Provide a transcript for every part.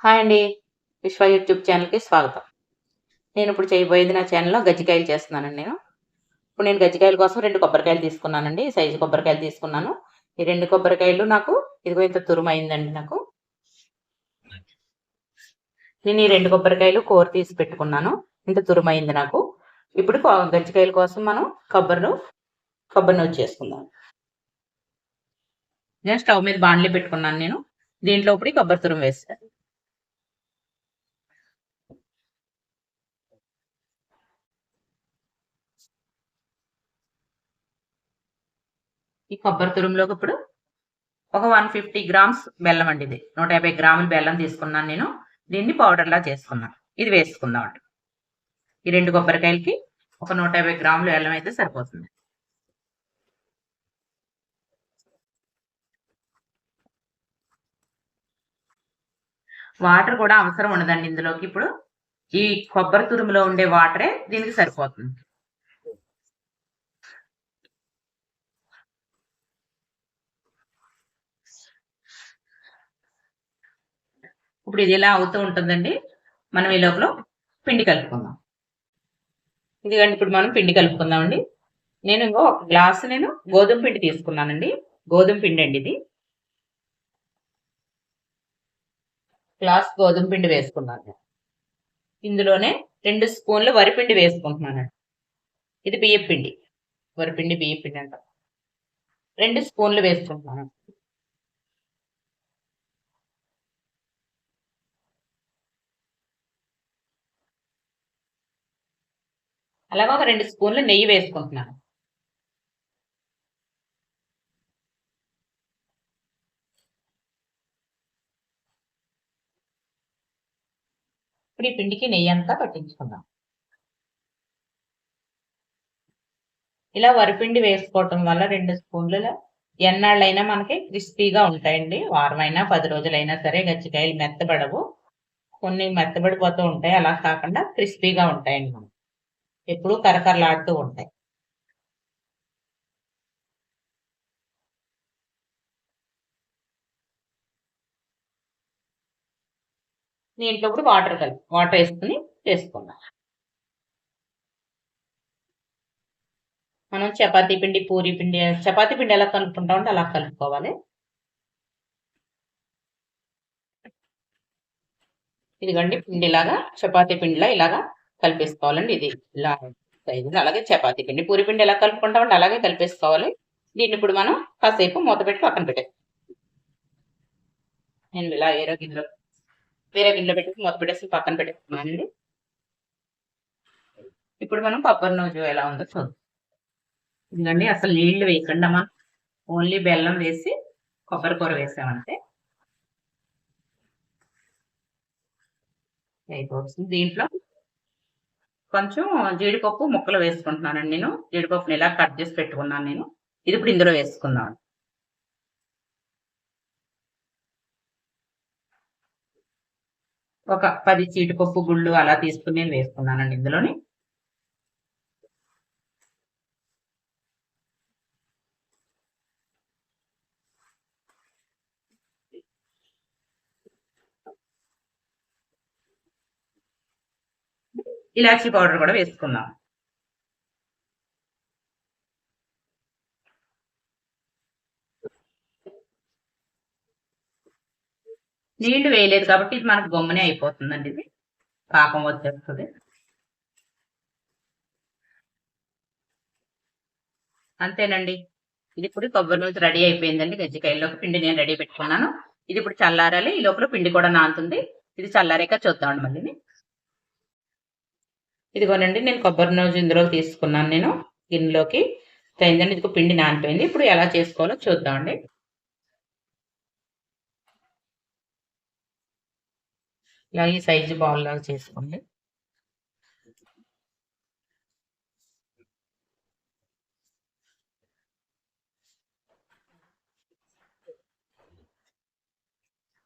Hi అండి. విశ్వ YouTube ఛానల్‌కి స్వాగతం. నేను ఇప్పుడు చేయబోయేది నా ఛానల్‌లో గజ్జికాయలు చేస్తున్నానండి నేను. ఇప్పుడు నేను గజ్జికాయల కోసం 2 కొబ్బరికాయలు తీసుకున్నానండి. ఈ సైజు కొబ్బరికాయలు తీసుకున్నాను. ఈ 2 కొబ్బరికాయలు నాకు ఇదిగో ఇంత తురుమైందండి నాకు. నేను ఈ 2 కొబ్బరికాయలు కూర తీసి పెట్టుకున్నాను. ఇంత తురుమైంది నాకు. ఇప్పుడు గజ్జికాయల కోసం మనం కొబ్బరి నూనె చేసుకుందాం. నేను స్టవ్ మీద బాండ్లీ పెట్టుకున్నాను నేను. దీంట్లో ఇప్పుడు ఈ కొబ్బరి తురుము వేస్తాను. ఈ కొబ్బరి తురుములోకి ఇప్పుడు ఒక 150 గ్రామ్స్ బెల్లం అండి ఇది. 150 గ్రాముల బెల్లం తీసుకున్నాను నేను. దీన్ని పౌడర్‌లా చేసుకున్నాను. ఇది వేసుకుందామండి. ఈ 2 కొబ్బరికాయలకి ఒక 150 గ్రాముల బెల్లం అయితే సరిపోతుంది. వాటర్ కూడా అవసరం ఉండదండి ఇందులోకి ఇప్పుడు. ఈ కొబ్బరి తురుములో ఉండే వాటరే దీనికి సరిపోతుంది. ఇప్పుడు ఇది ఇలా అవుతూ ఉంటుందండి. మనం ఈ లోపల పిండి కలుపుకుందాం. ఇదిగోండి ఇప్పుడు మనం పిండి కలుపుకుందామండి. నేను ఒక గ్లాసు గోధుమ పిండి తీసుకున్నానండి. గోధుమ పిండి అండి ఇది. గ్లాస్ గోధుమ పిండి వేసుకున్నాను. ఇందులోనే 2 స్పూన్లు వరిపిండి వేసుకుంటున్నానండి. ఇది బియ్యపిండి. వరిపిండి బియ్యపిండి అంట. 2 స్పూన్లు వేసుకుంటున్నాను. అలాగే ఒక 2 స్పూన్లు నెయ్యి వేసుకుంటున్నాను. ఇప్పుడు ఈ పిండికి నెయ్యి అంతా పట్టించుకుందాం. ఇలా వరిపిండి వేసుకోవటం వల్ల 2 స్పూన్ల ఎన్నాళ్ళైనా మనకి క్రిస్పీగా ఉంటాయండి. వారమైనా 10 రోజులైనా సరే గజ్జికాయలు మెత్తబడవు. కొన్ని మెత్తబడిపోతూ ఉంటాయి. అలా కాకుండా క్రిస్పీగా ఉంటాయండి మనం. ఎప్పుడూ కరకరలాడుతూ ఉంటాయి. దీంట్లో ఇప్పుడు వాటర్ వేసుకుని చేసుకుందాం. మనం చపాతీ పిండి, పూరీ పిండి, చపాతీ పిండి ఎలా కలుపుకుంటామంటే అలా కలుపుకోవాలి. ఇదిగోండి పిండిలాగా చపాతీ పిండిలా ఇలాగా కలిపేసుకోవాలండి. ఇది ఇలా సైజు. అలాగే చపాతీ పిండి, పూరీ పిండి ఎలా కలుపుకుంటామంటే అలాగే కలిపేసుకోవాలి. దీన్ని ఇప్పుడు మనం కాసేపు మూత పెట్టి పక్కన పెట్టేస్తాం. నేను ఇలా వేరే గిన్నెలో పెట్టి మూత పెట్టేసి పక్కన పెట్టేస్తున్నానండి. ఇప్పుడు మనం కొబ్బరి నూజు ఎలా ఉందో చూద్దాం. ఇదిగోండి అసలు నీళ్లు వేయకుండా మనం ఓన్లీ బెల్లం వేసి కొబ్బరి కూర వేసామంటే అయిపోతుంది. దీంట్లో కొంచెం జీడిపప్పు ముక్కలు వేసుకుంటున్నానండి నేను. జీడిపప్పుని ఇలా కట్ చేసి పెట్టుకున్నాను నేను. ఇది ఇప్పుడు ఇందులో వేసుకుందాం. ఒక 10 జీడిపప్పు గుళ్ళు అలా తీసుకుని నేను వేసుకున్నానండి ఇందులోని. ఇలాచీ పౌడర్ కూడా వేసుకుందాం. నీళ్లు వేయలేదు కాబట్టి ఇది మనకు గమ్మునే అయిపోతుందండి. ఇది పాకం వచ్చేస్తుంది. అంతేనండి. ఇది ఇప్పుడు కొబ్బరి నూనె రెడీ అయిపోయిందండి. గజ్జికాయల్లోకి పిండి నేను రెడీ పెట్టుకున్నాను. ఇది ఇప్పుడు చల్లారాలి. ఈ లోపల పిండి కూడా నానుతుంది. ఇది చల్లారాక చూద్దామండి మళ్ళీ. ఇదిగోనండి నేను కొబ్బరి నూనె ఇందులో తీసుకున్నాను నేను గిన్నెలోకి. అయిందండి. ఇదిగో పిండి నానిపోయింది. ఇప్పుడు ఎలా చేసుకోవాలో చూద్దామండి. ఇలా ఈ సైజు బాల్ లాగా చేసుకోండి.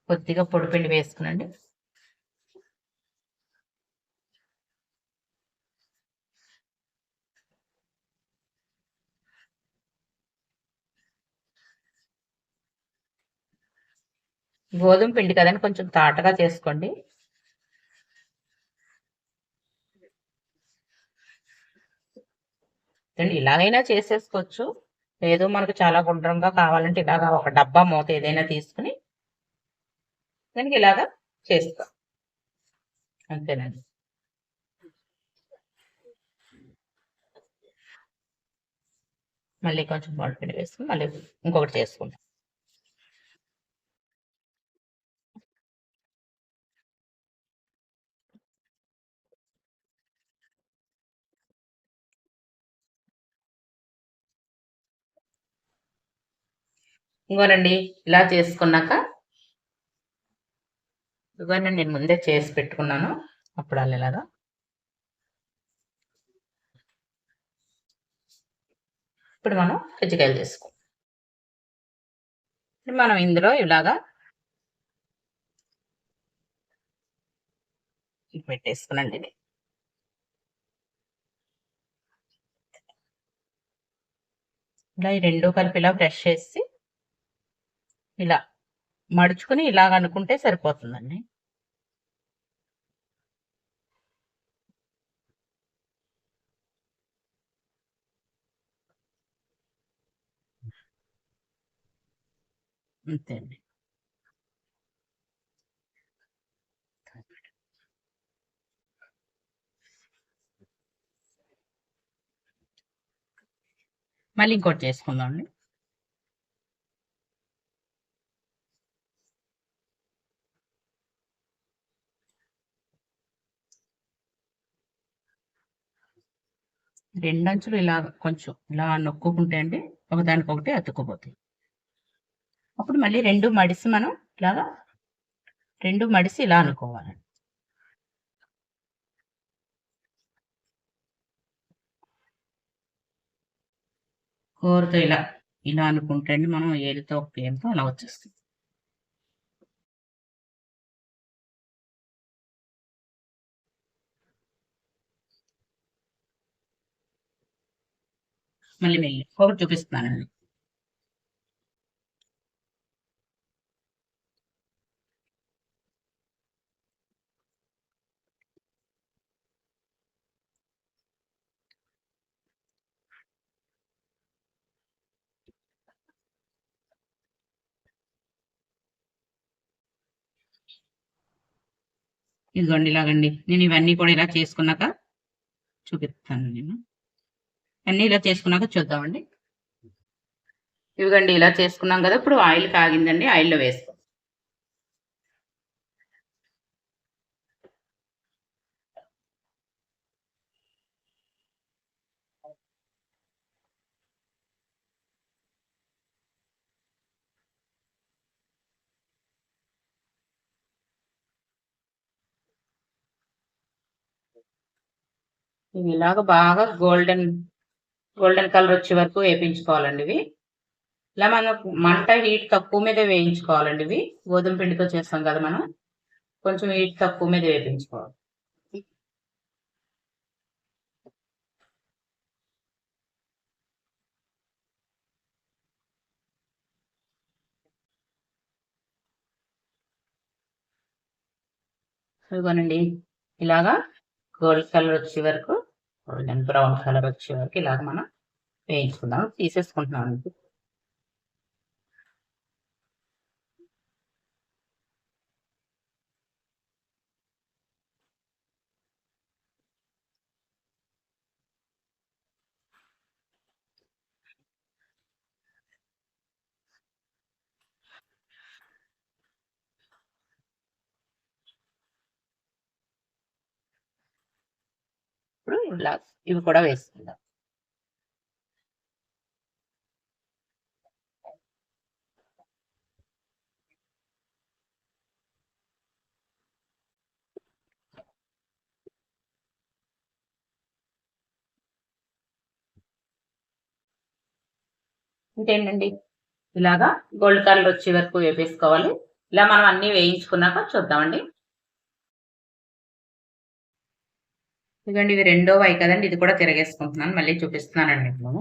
కొద్దిగా పొడిపిండి వేసుకునండి. గోధుమ పిండి కదండి, కొంచెం తాటగా చేసుకోండి. ఇలాగైనా చేసేసుకోవచ్చు. లేదు మనకు చాలా గుండ్రంగా కావాలంటే ఇలాగా ఒక డబ్బా మూత ఏదైనా తీసుకుని దానికి ఇలాగా చేస్తాం. అంతేనండి. మళ్ళీ కొంచెం పిండి వేసుకుని మళ్ళీ ఇంకొకటి చేసుకుంటాం. ఇంకోనండి, ఇలా చేసుకున్నాక ఇవన్నీ నేను ముందే చేసి పెట్టుకున్నాను. అప్పుడాలు ఇలాగా ఇప్పుడు మనం కజ్జికాయలు చేసుకో. మనం ఇందులో ఇలాగా పెట్టేసుకునండి. ఇలా ఈ రెండు కలిపి ఇలా బ్రష్ చేసి ఇలా మడుచుకుని ఇలాగ అనుకుంటే సరిపోతుందండి. అంతే అండి. మళ్ళీ ఇంకోటి చేసుకుందాం అండి. రెండంచులు ఇలా కొంచెం ఇలా నొక్కుకుంటే అండి ఒకదానికొకటి అతుక్కుపోతాయి. అప్పుడు మళ్ళీ రెండు మడిసి మనం ఇలాగా రెండు మడిసి ఇలా అనుకోవాలండి. కూరతో ఇలా ఇలా అనుకుంటే అండి మనం ఏలితో పేరుతో అలా వచ్చేస్తుంది. మళ్ళీ వెళ్ళి ఒకటి చూపిస్తున్నానండి. ఇదిగోండి ఇలాగండి. నేను ఇవన్నీ కూడా ఇలా చేసుకున్నాక చూపిస్తాను. నేను అన్నీ ఇలా చేసుకున్నాక చూద్దామండి. ఇవిగండి ఇలా చేసుకున్నాం కదా. ఇప్పుడు ఆయిల్ కాగిందండి. ఆయిల్లో వేస్తాం. ఇవి ఇలాగ బాగా గోల్డెన్ కలర్ వచ్చే వరకు వేయించుకోవాలండి. ఇవి ఇలా మనం మంట హీట్ తక్కువ మీద వేయించుకోవాలండి. ఇవి గోధుమ పిండితో చేస్తాం కదా మనం, కొంచెం హీట్ తక్కువ మీద వేయించుకోవాలి. ఇదిగోనండి ఇలాగా గోల్డ్ కలర్ వచ్చే వరకు, గోల్డెన్ బ్రౌన్ కలర్ వచ్చే వరకు ఇలాగ మనం వేయించుకుందాం. తీసేసుకుంటున్నాం అండి. ఇప్పుడు ఇలా ఇవి కూడా వేసుకుందాం. ఇంకేంటండి, ఇలాగా గోల్డ్ కలర్ వచ్చే వరకు వేపేసుకోవాలి. ఇలా మనం అన్ని వేయించుకున్నాక చూద్దామండి. ఇదిగోండి ఇవి రెండో వై కదండి, ఇది కూడా తిరగేసుకుంటున్నాను. మళ్ళీ చూపిస్తున్నానండి ఇప్పుడు.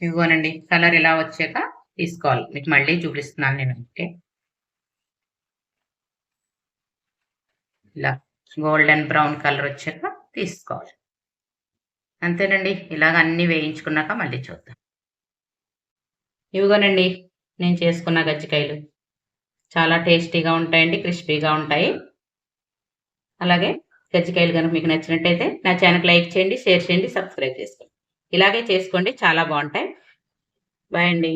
ఇవ్వనండి కలర్ ఇలా వచ్చాక తీసుకోవాలి. మీకు మళ్ళీ చూపిస్తున్నాను నేను. ఓకే, ఇలా గోల్డెన్ బ్రౌన్ కలర్ వచ్చాక తీసుకోవాలి. అంతేనండి. ఇలాగ అన్ని వేయించుకున్నాక మళ్ళీ చూద్దాం. ఇవిగోనండి నేను చేసుకున్న గజ్జికాయలు చాలా టేస్టీగా ఉంటాయండి, క్రిస్పీగా ఉంటాయి. అలాగే గజ్జికాయలు కనుక మీకు నచ్చినట్టయితే నా ఛానల్ లైక్ చేయండి, షేర్ చేయండి, సబ్స్క్రైబ్ చేసుకోండి. ఇలాగే చేసుకోండి, చాలా బాగుంటాయి. బాయ్ అండి.